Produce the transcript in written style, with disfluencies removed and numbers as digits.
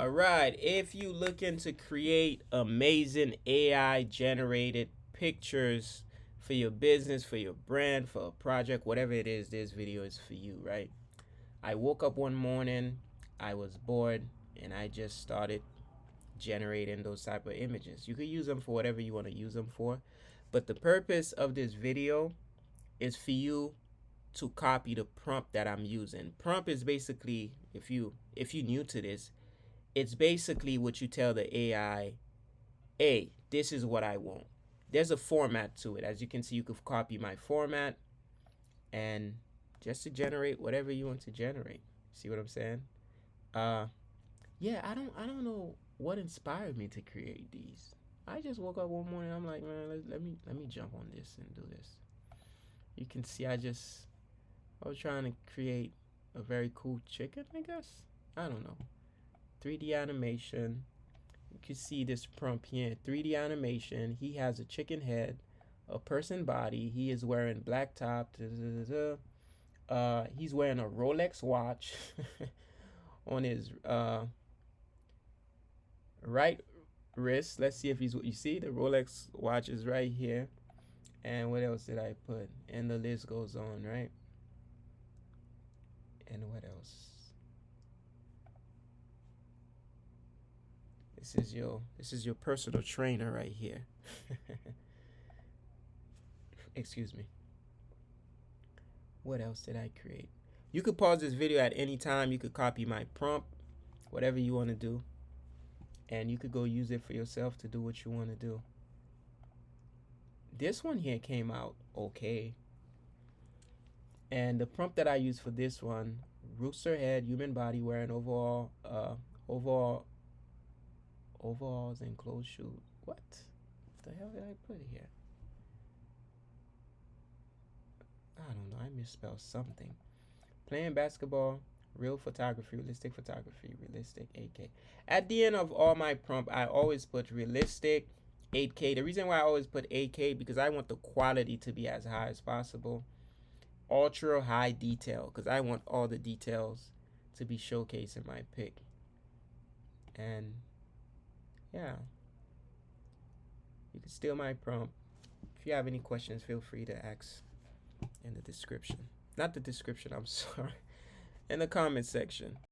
All right, if you looking to create amazing AI generated pictures for your business, for your brand, for a project, whatever it is, this video is for you, right? I woke up one morning, I was bored, and I just started generating those type of images. You could use them for whatever you want to use them for, but the purpose of this video is for you to copy the prompt that I'm using. Prompt is basically, if you new to this, it's basically what you tell the AI, hey, this is what I want. There's a format to it. As you can see, you could copy my format and just to generate whatever you want to generate. See what I'm saying? Yeah, I don't know what inspired me to create these. I just woke up one morning, I'm like, man, let me jump on this and do this. You can see I was trying to create a very cool chicken, I guess. I don't know. 3D animation. You can see this prompt here. 3D animation. He has a chicken head, a person body. He is wearing black top. He's wearing a Rolex watch on his right wrist. Let's see if he's what you see. The Rolex watch is right here. And what else did I put? And the list goes on, right? And what else? This is your personal trainer right here. Excuse me. What else did I create? You could pause this video at any time. You could copy my prompt, whatever you want to do, and you could go use it for yourself to do what you want to do. This one here came out okay. And the prompt that I used for this one, rooster head, human body, wearing overalls and closed shoes. What the hell did I put here? I don't know. I misspelled something. Playing basketball, real photography, realistic 8K. At the end of all my prompt, I always put realistic 8K. The reason why I always put 8K because I want the quality to be as high as possible. Ultra high detail because I want all the details to be showcased in my pic. And yeah, you can steal my prompt. If you have any questions, feel free to ask in the description. Not the description, I'm sorry. In the comment section.